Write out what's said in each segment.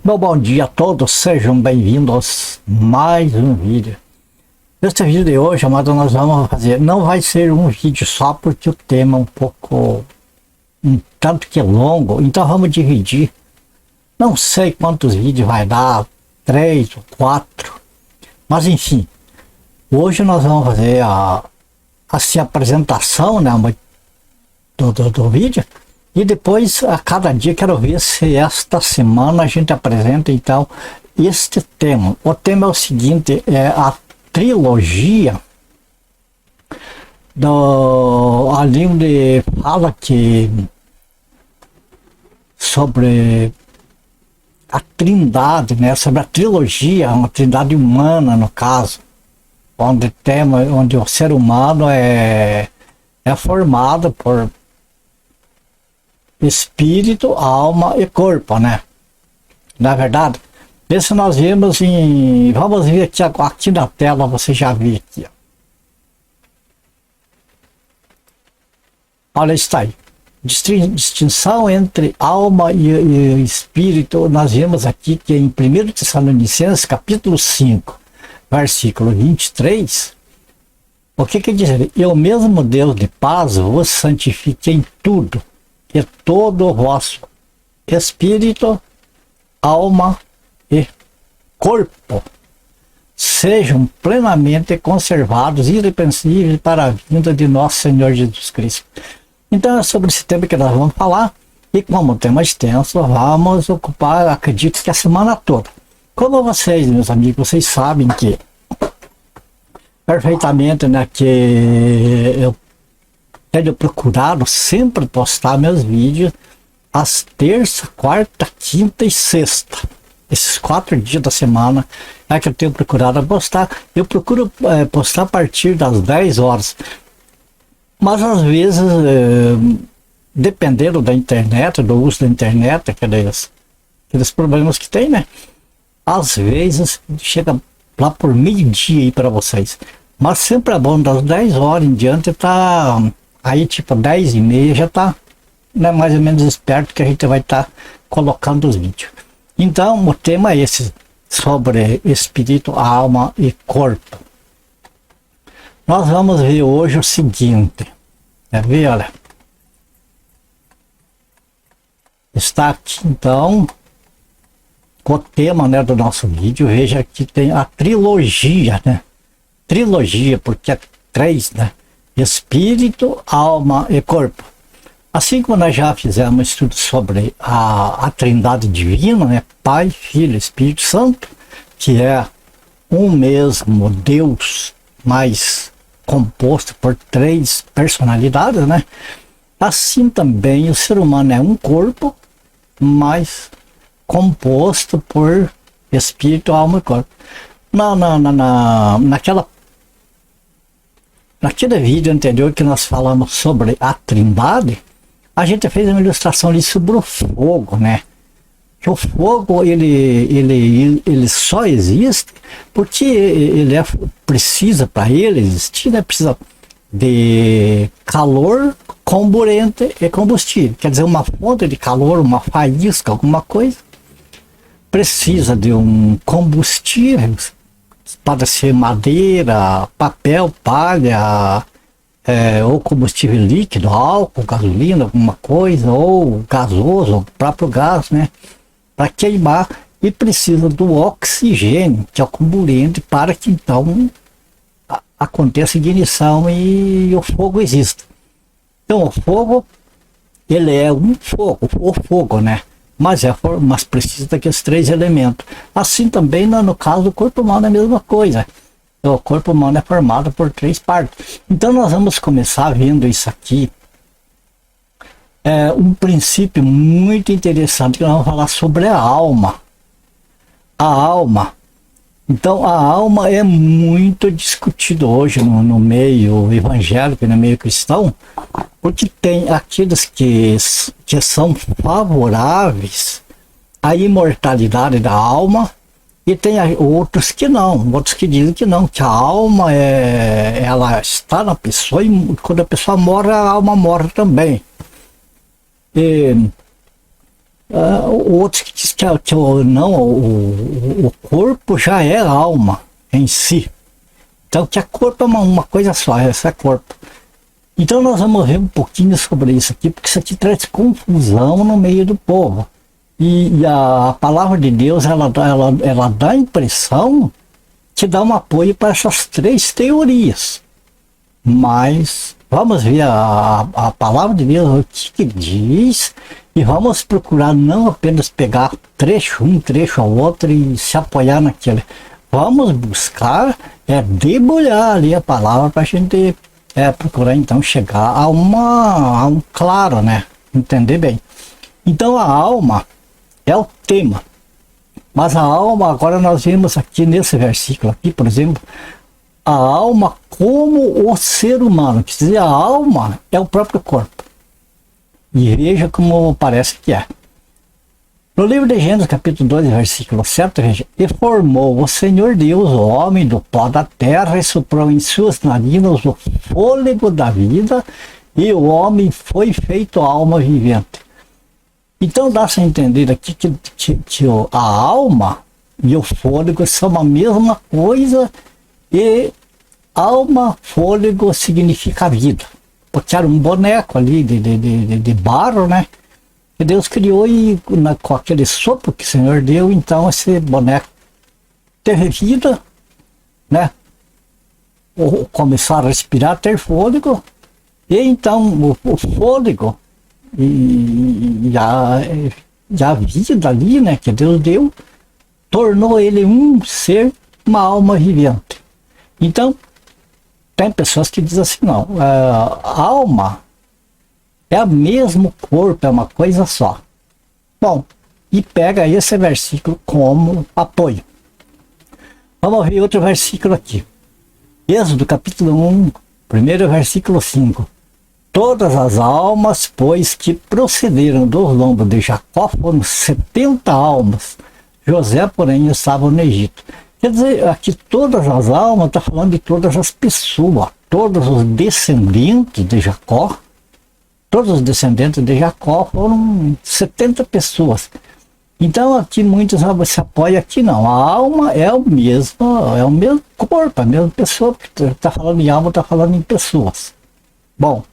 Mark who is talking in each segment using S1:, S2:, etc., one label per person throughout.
S1: Meu bom dia a todos, sejam bem-vindos a mais um vídeo. Neste vídeo de hoje, amado, nós vamos fazer, não vai ser um vídeo só porque o tema é um tanto que é longo, então vamos dividir. Não sei quantos vídeos vai dar, 3 ou 4, mas enfim, hoje nós vamos fazer a apresentação, né, do vídeo. E depois, a cada dia, quero ver se esta semana a gente apresenta, então, este tema. O tema é o seguinte, é a trilogia ali onde fala que sobre a trindade, né? Sobre a trilogia, uma trindade humana, no caso, onde o ser humano é formado por espírito, alma e corpo, né? Na verdade, esse nós vimos vamos ver aqui na tela, você já viu aqui, ó. Olha, está aí. Distinção entre alma e espírito, nós vimos aqui que em 1 Tessalonicenses, capítulo 5, versículo 23, o que quer dizer? E o mesmo Deus de paz vos santifique em tudo, e todo o vosso espírito, alma e corpo sejam plenamente conservados e irrepreensíveis para a vinda de nosso Senhor Jesus Cristo. Então é sobre esse tema que nós vamos falar, e como tema extenso, vamos ocupar, acredito que a semana toda. Como vocês, meus amigos, vocês sabem que perfeitamente, né, que eu tenho procurado sempre postar meus vídeos às terça, quarta, quinta e sexta. Esses 4 dias da semana é que eu tenho procurado postar. Eu procuro postar a partir das 10 horas. Mas às vezes, dependendo da internet, do uso da internet, aqueles problemas que tem, né? Às vezes chega lá por meio-dia aí para vocês. Mas sempre é bom, das 10 horas em diante tá... Aí tipo 10h30 já tá, né, mais ou menos esperto que a gente vai estar colocando os vídeos. Então o tema é esse, sobre espírito, alma e corpo. Nós vamos ver hoje o seguinte, quer ver, olha. Está aqui então o tema, né, do nosso vídeo. Veja que tem a trilogia, né? Trilogia, porque é 3, né? Espírito, alma e corpo. Assim como nós já fizemos um estudo sobre a trindade divina, né? Pai, Filho e Espírito Santo, que é um mesmo Deus, mas composto por 3 personalidades, né? Assim também o ser humano é um corpo, mas composto por espírito, alma e corpo. Naquele vídeo anterior que nós falamos sobre a trindade, a gente fez uma ilustração ali sobre o fogo, né? Que o fogo, ele só existe porque precisa, para ele existir, né? Precisa de calor, comburente e combustível. Quer dizer, uma fonte de calor, uma faísca, alguma coisa. Precisa de um combustível. Pode ser madeira, papel, palha, ou combustível líquido, álcool, gasolina, alguma coisa, ou gasoso, o próprio gás, né? Para queimar, e precisa do oxigênio, que é o combustível, para que então aconteça a ignição e o fogo exista. Então o fogo, ele é um fogo, o fogo, né? Mas precisa daqueles 3 elementos. Assim também no caso do corpo humano é a mesma coisa. O corpo humano é formado por 3 partes. Então nós vamos começar vendo isso aqui. Um princípio muito interessante que nós vamos falar sobre a alma. A alma. Então a alma é muito discutido hoje no meio evangélico, no meio cristão, porque tem aqueles que são favoráveis à imortalidade da alma, e tem outros que não, outros que dizem que não, que a alma ela está na pessoa, e quando a pessoa morre, a alma morre também. O outro que diz não, o corpo já é alma em si. Então que a corpo é uma coisa só, essa é corpo. Então nós vamos ver um pouquinho sobre isso aqui, porque isso aqui traz confusão no meio do povo. E a palavra de Deus, ela dá a impressão que dá um apoio para essas três teorias. Mas vamos ver a palavra de Deus, o que diz, e vamos procurar não apenas pegar trecho um, trecho ao outro e se apoiar naquele. Vamos buscar, debulhar ali a palavra para a gente procurar então chegar a um claro, né? Entender bem. Então a alma é o tema. Mas a alma, agora nós vimos aqui nesse versículo aqui, por exemplo, a alma como o ser humano, quer dizer, a alma é o próprio corpo. E veja como parece que é. No livro de Gênesis, capítulo 2, versículo 7, veja: E formou o Senhor Deus o homem do pó da terra e soprou em suas narinas o fôlego da vida, e o homem foi feito alma vivente. Então dá-se a entender aqui que a alma e o fôlego são a mesma coisa, e alma, fôlego significa vida. Porque era um boneco ali de barro, né? Que Deus criou e com aquele sopro que o Senhor deu, então esse boneco teve vida, né? Ou começar a respirar, ter fôlego, e então o fôlego e a vida ali, né, que Deus deu, tornou ele um ser, uma alma vivente. Então, tem pessoas que dizem assim, não, a alma é o mesmo corpo, é uma coisa só. Bom, e pega esse versículo como apoio. Vamos ver outro versículo aqui. Êxodo capítulo 1, primeiro versículo 5. Todas as almas, pois, que procederam dos lombos de Jacó foram 70 almas. José, porém, estava no Egito. Quer dizer, aqui todas as almas, está falando de todas as pessoas, todos os descendentes de Jacó. Todos os descendentes de Jacó foram 70 pessoas. Então aqui muitos se apoiam aqui não. A alma é o mesmo corpo, a mesma pessoa, porque está falando em alma, está falando em pessoas. Bom,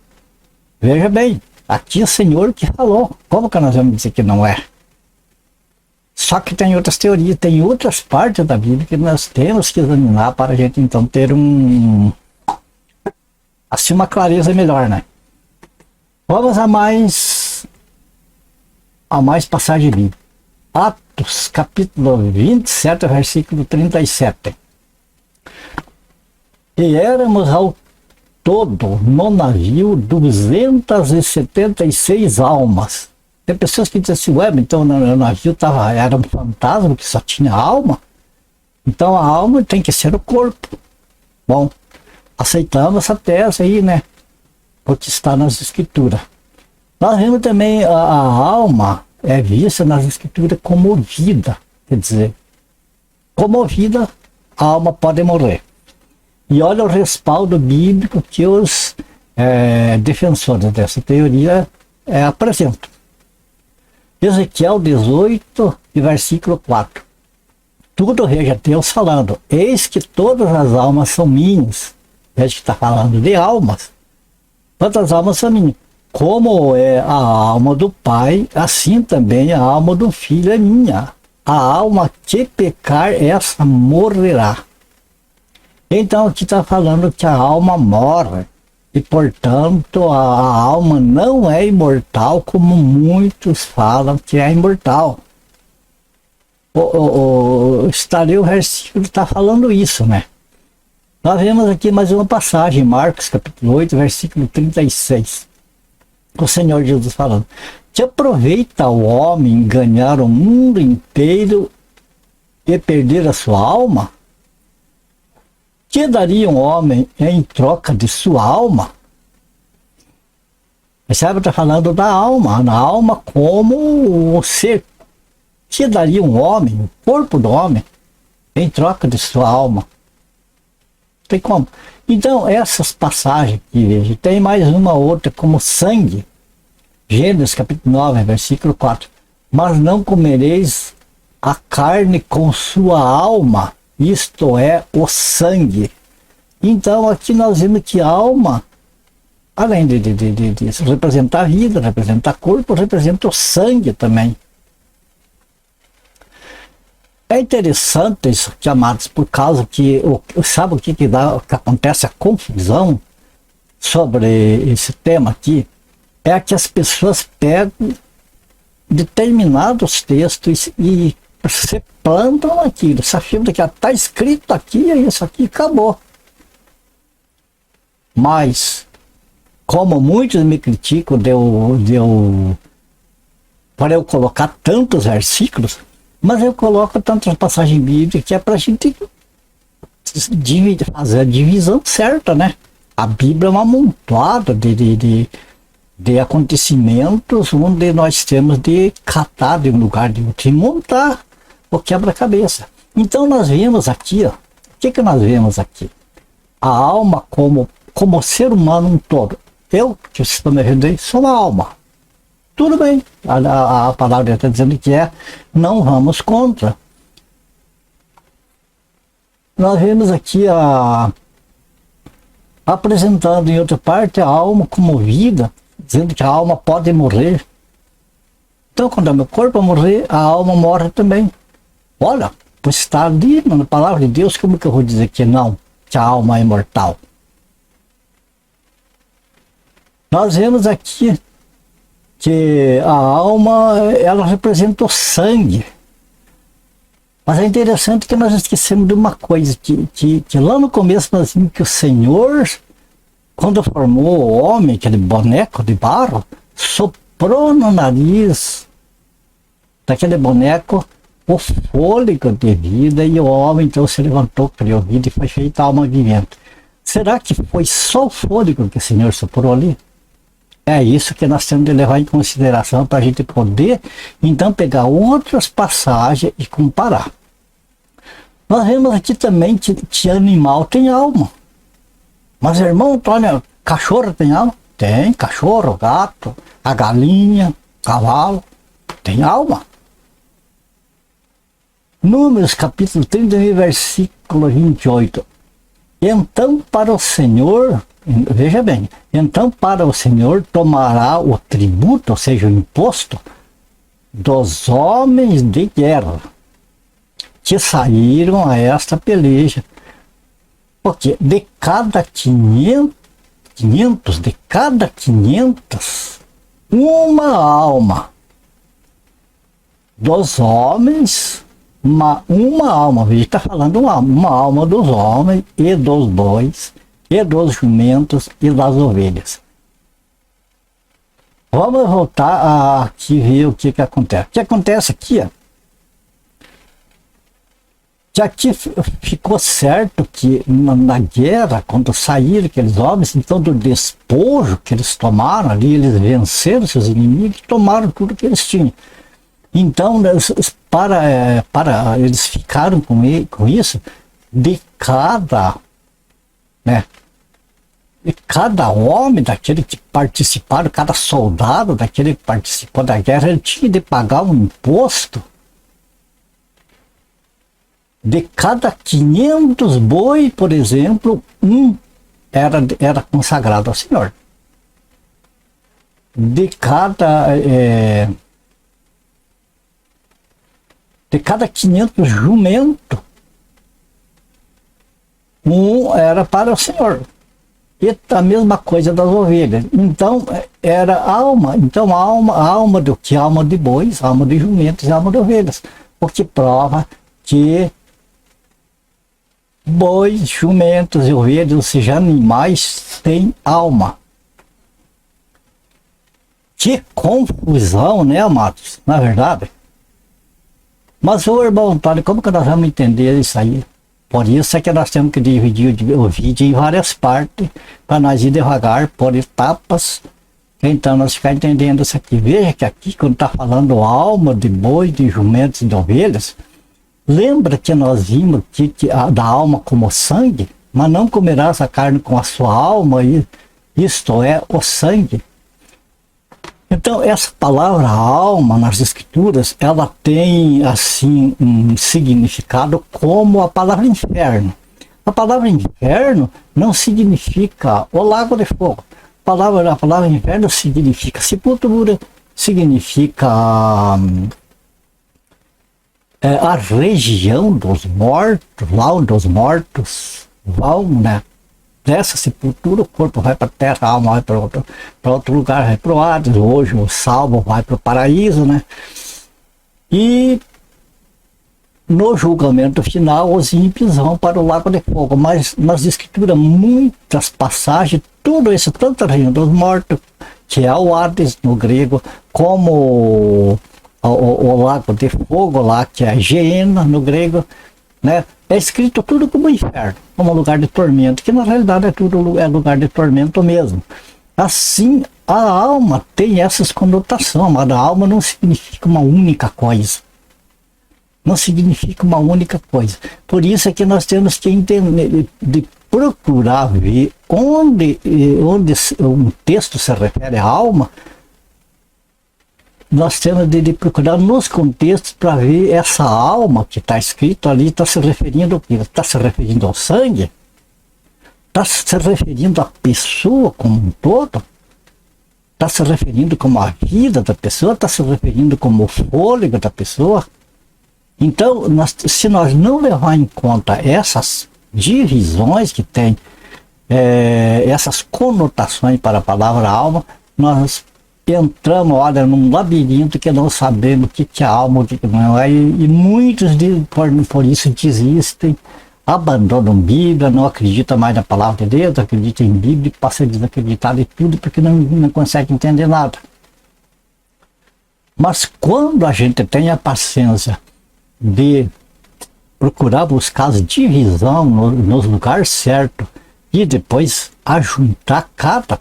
S1: veja bem, aqui é o Senhor que falou. Como que nós vamos dizer que não é? Só que tem outras teorias, tem outras partes da Bíblia que nós temos que examinar para a gente então ter assim uma clareza melhor, né? Vamos a mais passagem bíblica. Atos, capítulo 27, versículo 37. E éramos ao todo no navio 276 almas. Tem pessoas que dizem assim, ué, então o navio era um fantasma que só tinha alma? Então a alma tem que ser o corpo. Bom, aceitamos essa tese aí, né? Porque está nas escrituras. Nós vemos também a alma é vista nas escrituras como vida, quer dizer, como vida, a alma pode morrer. E olha o respaldo bíblico que os defensores dessa teoria apresentam. Ezequiel 18, versículo 4. Tudo veja Deus falando, eis que todas as almas são minhas. Veja que está falando de almas. Quantas almas são minhas? Como é a alma do Pai, assim também a alma do Filho é minha. A alma que pecar, essa morrerá. Então aqui está falando que a alma morre. E portanto a alma não é imortal, como muitos falam que é imortal. O versículo está falando isso, né? Nós vemos aqui mais uma passagem, Marcos capítulo 8, versículo 36. O Senhor Jesus falando, que aproveita o homem ganhar o mundo inteiro e perder a sua alma? Que daria um homem em troca de sua alma? Percebe? Está falando da alma como o ser. Que daria um homem, o corpo do homem, em troca de sua alma? Tem como? Então, essas passagens que vejo, tem mais uma outra como sangue. Gênesis capítulo 9, versículo 4. mas não comereis a carne com sua alma, isto é, o sangue. Então aqui nós vemos que a alma, além de representar a vida, representar corpo, representa o sangue também. É interessante isso, que, amados, por causa que, sabe o que acontece a confusão sobre esse tema aqui? É que as pessoas pegam determinados textos e se plantam aquilo, se afirmam que está escrito aqui, é isso aqui, acabou. Mas, como muitos me criticam para eu colocar tantos versículos, mas eu coloco tantas passagens bíblicas que é para a gente fazer a divisão certa, né? A Bíblia é uma amontoada de acontecimentos onde nós temos de catar de um lugar de outro e montar o quebra-cabeça. Então nós vemos aqui, ó, o que nós vemos aqui? A alma como ser humano um todo. Eu, que estou me referindo, sou uma alma. Tudo bem, a palavra está dizendo que não vamos contra. Nós vemos aqui apresentando em outra parte a alma como vida, dizendo que a alma pode morrer. Então, quando o meu corpo morrer, a alma morre também. Olha, pois está ali na palavra de Deus, como que eu vou dizer que não, que a alma é imortal? Nós vemos aqui que a alma, ela representa o sangue. Mas é interessante que nós esquecemos de uma coisa, que lá no começo nós vimos que o Senhor, quando formou o homem, aquele boneco de barro, soprou no nariz daquele boneco o fôlego de vida, e o homem então se levantou, criou vida e foi feita alma vivente. Será que foi só o fôlego que o Senhor soprou ali? É isso que nós temos de levar em consideração para a gente poder, então, pegar outras passagens e comparar. Nós vemos aqui também que animal tem alma. Mas, irmão Antônio, cachorro tem alma? Tem, cachorro, gato, a galinha, cavalo, tem alma. Números, capítulo 39, versículo 28. Então, para o Senhor... Veja bem, então para o Senhor tomará o tributo, ou seja, o imposto, dos homens de guerra que saíram a esta peleja. Porque de cada 500, uma alma dos homens, uma alma, veja, está falando uma alma dos homens e dos bois, e dos jumentos e das ovelhas. Vamos voltar aqui e ver o que acontece. O que acontece aqui, ó, que aqui ficou certo que na guerra, quando saíram aqueles homens, então do despojo que eles tomaram ali, eles venceram seus inimigos e tomaram tudo que eles tinham. Então, eles ficaram com isso, de cada homem daquele que participaram, cada soldado daquele que participou da guerra, ele tinha de pagar um imposto de cada 500 boi, por exemplo, era consagrado ao Senhor. De cada 500 jumento, era para o Senhor. E a mesma coisa das ovelhas. Então, era alma. Então, alma do que? Alma de bois, alma de jumentos e alma de ovelhas. O que prova que bois, jumentos e ovelhas, ou seja, animais, têm alma. Que confusão, né, amados? Na verdade. Mas, ô irmão Antônio, como que nós vamos entender isso aí? Por isso é que nós temos que dividir o vídeo em várias partes, para nós ir devagar, por etapas. Então nós ficamos entendendo isso aqui. Veja que aqui, quando está falando alma de boi, de jumentos e de ovelhas, lembra que nós vimos da alma como sangue, mas não comerás a carne com a sua alma, isto é, o sangue. Então, essa palavra alma nas escrituras, ela tem, assim, um significado como a palavra inferno. A palavra inferno não significa o lago de fogo. A palavra inferno significa sepultura, significa a região dos mortos, lá onde os mortos vão, né? Dessa sepultura, o corpo vai para a terra, a alma vai para outro lugar, vai para o Hades. Hoje o salvo vai para o paraíso, né? E no julgamento final, os ímpios vão para o lago de fogo. Mas nas escrituras, muitas passagens, tudo isso, tanto a região dos mortos, que é o Hades no grego, como o lago de fogo lá, que é Geena no grego, né? É escrito tudo como inferno, como lugar de tormento, que na realidade é lugar de tormento mesmo. Assim, a alma tem essas conotações, mas a alma não significa uma única coisa. Não significa uma única coisa. Por isso é que nós temos que entender, de procurar ver onde um texto se refere à alma. Nós temos de procurar nos contextos para ver essa alma que está escrito ali, está se referindo ao quê? Está se referindo ao sangue? Está se referindo à pessoa como um todo? Está se referindo como a vida da pessoa? Está se referindo como o fôlego da pessoa? Então, se nós não levar em conta essas divisões que tem, essas conotações para a palavra alma, nós entramos, olha, num labirinto que não sabemos o que é alma, o que não é, e muitos por isso desistem, abandonam a Bíblia, não acreditam mais na palavra de Deus, acreditam em Bíblia e passam a desacreditar de tudo porque não conseguem entender nada. Mas quando a gente tem a paciência de procurar buscar as divisão nos lugares certos e depois ajuntar cada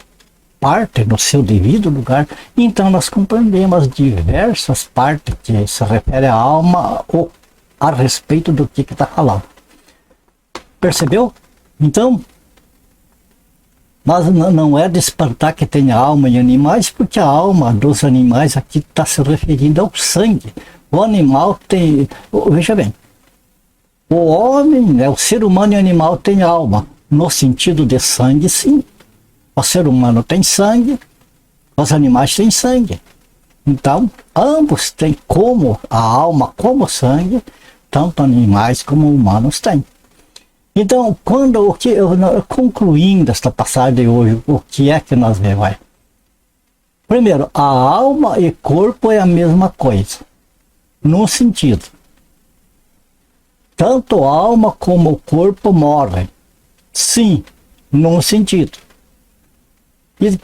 S1: parte no seu devido lugar, então nós compreendemos as diversas partes que se refere à alma ou a respeito do que está falando. Percebeu? Então, mas não é de espantar que tenha alma em animais, porque a alma dos animais aqui está se referindo ao sangue. O animal tem, veja bem, o homem, né, o ser humano e o animal tem alma, no sentido de sangue, sim. O ser humano tem sangue, os animais têm sangue. Então, ambos têm como a alma, como o sangue, tanto animais como humanos têm. Então, concluindo esta passagem de hoje, o que é que nós vemos? Primeiro, a alma e corpo é a mesma coisa, num sentido. Tanto a alma como o corpo morrem, sim, num sentido. E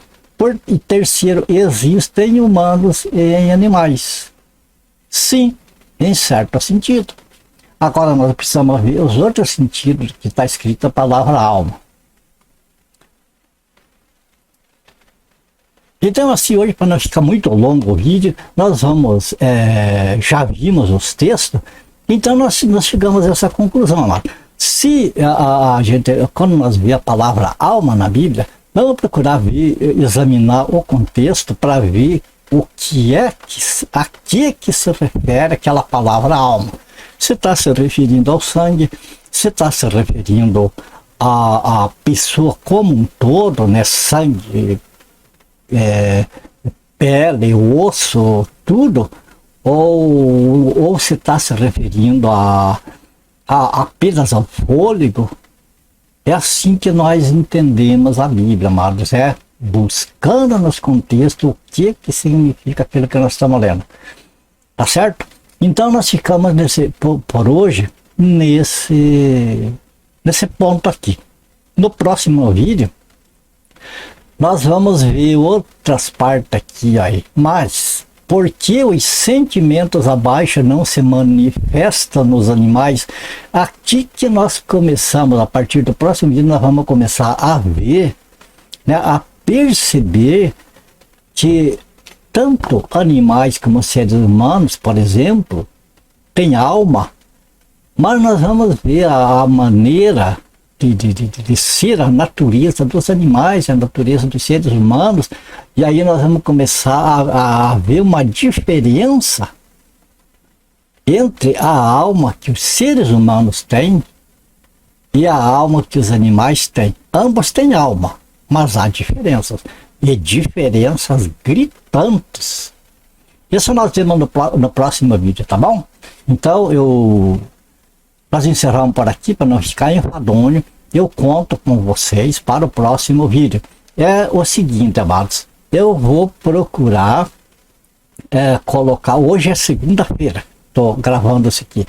S1: terceiro, existem humanos e em animais. Sim, em certo sentido. Agora nós precisamos ver os outros sentidos que está escrita a palavra alma. Então assim, hoje, para não ficar muito longo o vídeo, nós vamos, já vimos os textos, então nós chegamos a essa conclusão lá. Se a gente, quando nós vemos a palavra alma na Bíblia, vamos procurar examinar o contexto para ver a que se refere aquela palavra alma. Se está se referindo ao sangue, se está se referindo à pessoa como um todo, né? Sangue, pele, osso, tudo, ou se está se referindo apenas ao fôlego. É assim que nós entendemos a Bíblia, amados, buscando nos contextos o que significa aquilo que nós estamos lendo. Tá certo? Então nós ficamos por hoje nesse ponto aqui. No próximo vídeo, nós vamos ver outras partes aqui aí, mas por que os sentimentos abaixo não se manifestam nos animais? Aqui que nós começamos, a partir do próximo vídeo, nós vamos começar a ver, né, a perceber que tanto animais como seres humanos, por exemplo, têm alma, mas nós vamos ver a maneira de ser, a natureza dos animais, a natureza dos seres humanos, E aí nós vamos começar a ver uma diferença entre a alma que os seres humanos têm e a alma que os animais têm. Ambos têm alma, mas há diferenças. E diferenças gritantes. Isso nós temos no próximo vídeo, tá bom? Então nós encerramos por aqui para não ficar enfadonho. Eu conto com vocês para o próximo vídeo. É o seguinte, amados. Eu vou procurar colocar. Hoje é segunda-feira. Estou gravando isso aqui.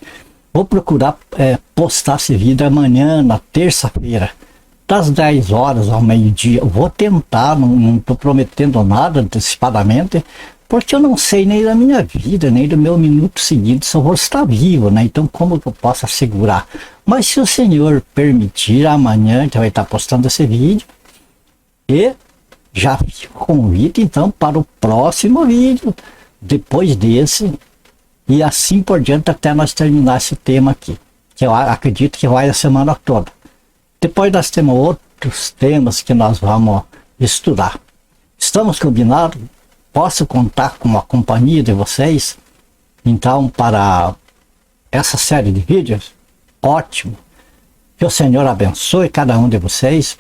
S1: Vou procurar postar esse vídeo amanhã, na terça-feira, das 10 horas ao meio-dia. Vou tentar, não estou prometendo nada antecipadamente, porque eu não sei nem da minha vida, nem do meu minuto seguinte, se eu vou estar vivo, né? Então como que eu posso assegurar? Mas se o Senhor permitir, amanhã a gente vai estar postando esse vídeo. E já fica o convite então para o próximo vídeo, depois desse, e assim por diante até nós terminar esse tema aqui, que eu acredito que vai a semana toda. Depois nós temos outros temas que nós vamos estudar. Estamos combinados? Posso contar com a companhia de vocês? Então, para essa série de vídeos, ótimo. Que o Senhor abençoe cada um de vocês.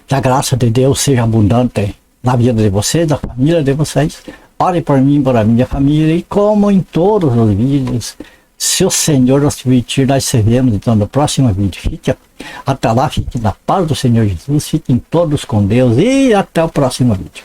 S1: Que a graça de Deus seja abundante na vida de vocês, da família de vocês. Ore por mim, por a minha família, e como em todos os vídeos, se o Senhor nos permitir, nós se vemos então no próximo vídeo. Até lá, fique na paz do Senhor Jesus, fiquem todos com Deus e até o próximo vídeo.